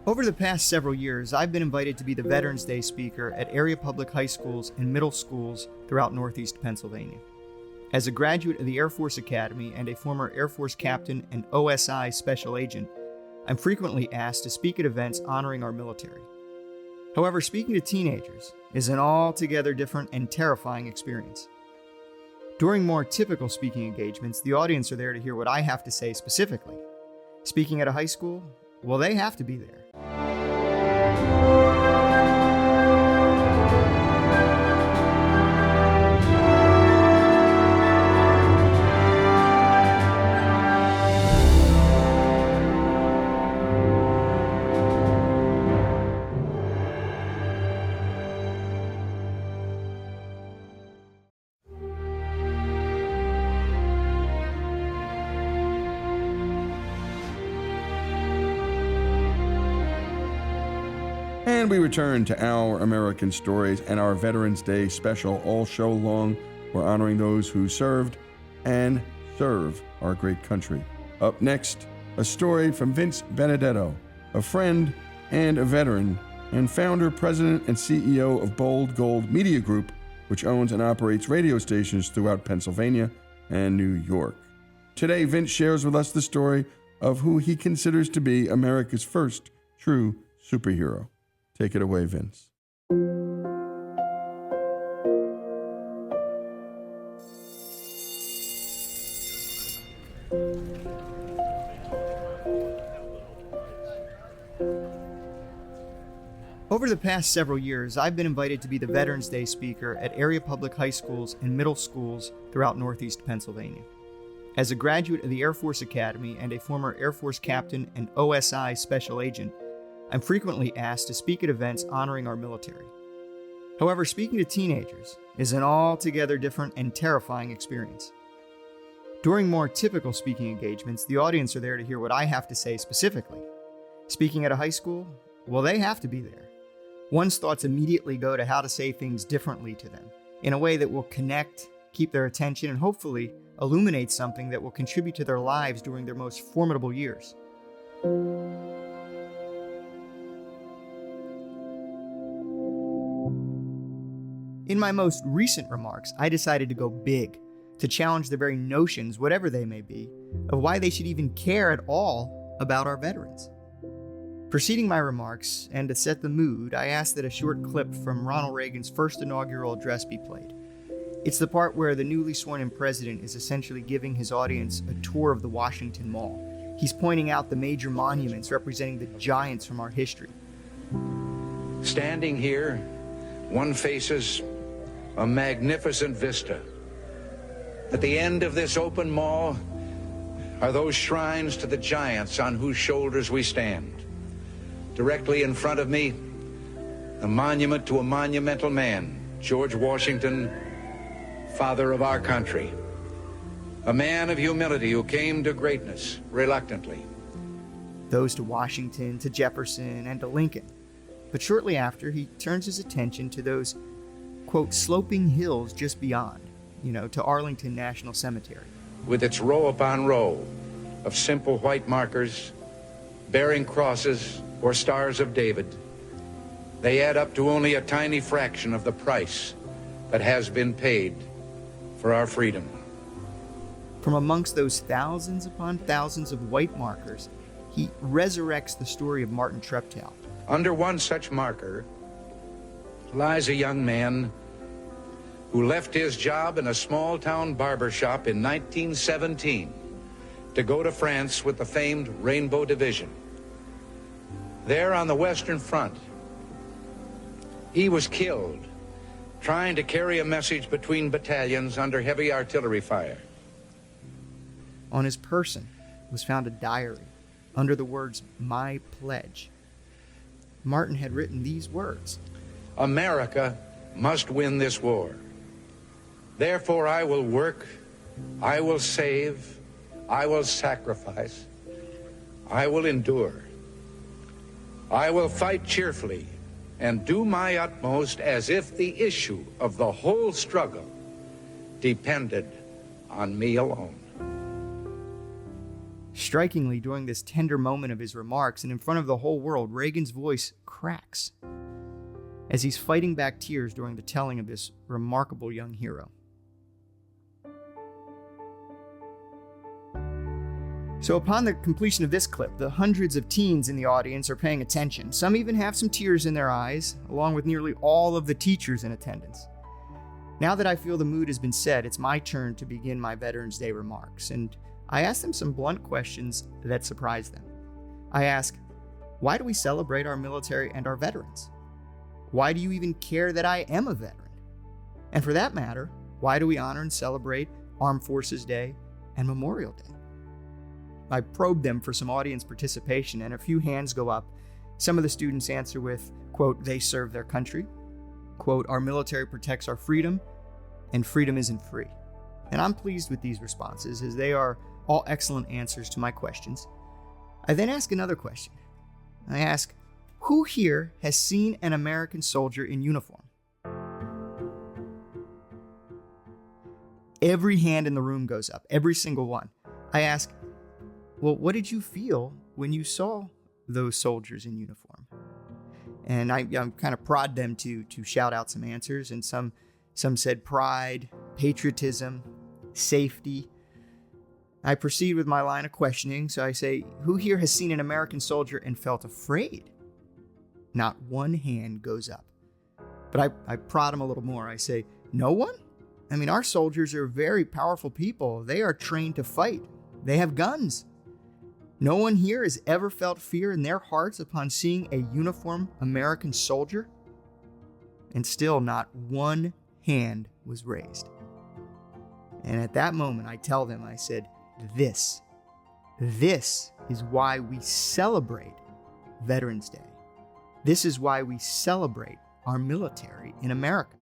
Over the past several years, I've been invited to be the Veterans Day speaker at area public high schools and middle schools throughout Northeast Pennsylvania. As a graduate of the Air Force Academy and a former Air Force captain and OSI special agent, I'm frequently asked to speak at events honoring our military. However, speaking to teenagers is an altogether different and terrifying experience. During more typical speaking engagements, the audience are there to hear what I have to say specifically. Speaking at a high school, well, they have to be there. And we return to Our American Stories and our Veterans Day special. All show long, we're honoring those who served and serve our great country. Up next, a story from Vince Benedetto, a friend and a veteran, and founder, president, and CEO of Bold Gold Media Group, which owns and operates radio stations throughout Pennsylvania and New York. Today, Vince shares with us the story of who he considers to be America's first true superhero. Take it away, Vince. Over the past several years, I've been invited to be the Veterans Day speaker at area public high schools and middle schools throughout Northeast Pennsylvania. As a graduate of the Air Force Academy and a former Air Force captain and OSI special agent, I'm frequently asked to speak at events honoring our military. However, speaking to teenagers is an altogether different and terrifying experience. During more typical speaking engagements, the audience are there to hear what I have to say specifically. Speaking at a high school, well, they have to be there. One's thoughts immediately go to how to say things differently to them, in a way that will connect, keep their attention, and hopefully illuminate something that will contribute to their lives during their most formidable years. In my most recent remarks, I decided to go big, to challenge the very notions, whatever they may be, of why they should even care at all about our veterans. Preceding my remarks, and to set the mood, I asked that a short clip from Ronald Reagan's first inaugural address be played. It's the part where the newly sworn-in president is essentially giving his audience a tour of the Washington Mall. He's pointing out the major monuments representing the giants from our history. Standing here, one faces a magnificent vista. At the end of this open mall are those shrines to the giants on whose shoulders we stand. Directly in front of me, a monument to a monumental man, George Washington, father of our country. A man of humility who came to greatness reluctantly. Those to Washington, to Jefferson, and to Lincoln. But shortly after, he turns his attention to those, quote, sloping hills just beyond, to Arlington National Cemetery. With its row upon row of simple white markers bearing crosses or stars of David, they add up to only a tiny fraction of the price that has been paid for our freedom. From amongst those thousands upon thousands of white markers, he resurrects the story of Martin Treptow. Under one such marker lies a young man who left his job in a small-town barber shop in 1917 to go to France with the famed Rainbow Division. There on the Western Front, he was killed trying to carry a message between battalions under heavy artillery fire. On his person was found a diary under the words, "My Pledge." Martin had written these words: America must win this war. Therefore, I will work, I will save, I will sacrifice, I will endure. I will fight cheerfully and do my utmost as if the issue of the whole struggle depended on me alone. Strikingly, during this tender moment of his remarks and in front of the whole world, Reagan's voice cracks as he's fighting back tears during the telling of this remarkable young hero. So upon the completion of this clip, the hundreds of teens in the audience are paying attention. Some even have some tears in their eyes, along with nearly all of the teachers in attendance. Now that I feel the mood has been set, it's my turn to begin my Veterans Day remarks, and I ask them some blunt questions that surprise them. I ask, why do we celebrate our military and our veterans? Why do you even care that I am a veteran? And for that matter, why do we honor and celebrate Armed Forces Day and Memorial Day? I probe them for some audience participation, and a few hands go up. Some of the students answer with, quote, they serve their country, quote, our military protects our freedom, and freedom isn't free. And I'm pleased with these responses, as they are all excellent answers to my questions. I then ask another question. I ask, who here has seen an American soldier in uniform? Every hand in the room goes up, every single one. I ask, well, what did you feel when you saw those soldiers in uniform? And I kind of prod them to shout out some answers, and some said pride, patriotism, safety. I proceed with my line of questioning, so I say, who here has seen an American soldier and felt afraid? Not one hand goes up. But I prod them a little more. I say, no one? I mean, our soldiers are very powerful people. They are trained to fight. They have guns. No one here has ever felt fear in their hearts upon seeing a uniformed American soldier? And still not one hand was raised. And at that moment, I tell them, I said, this is why we celebrate Veterans Day. This is why we celebrate our military in America.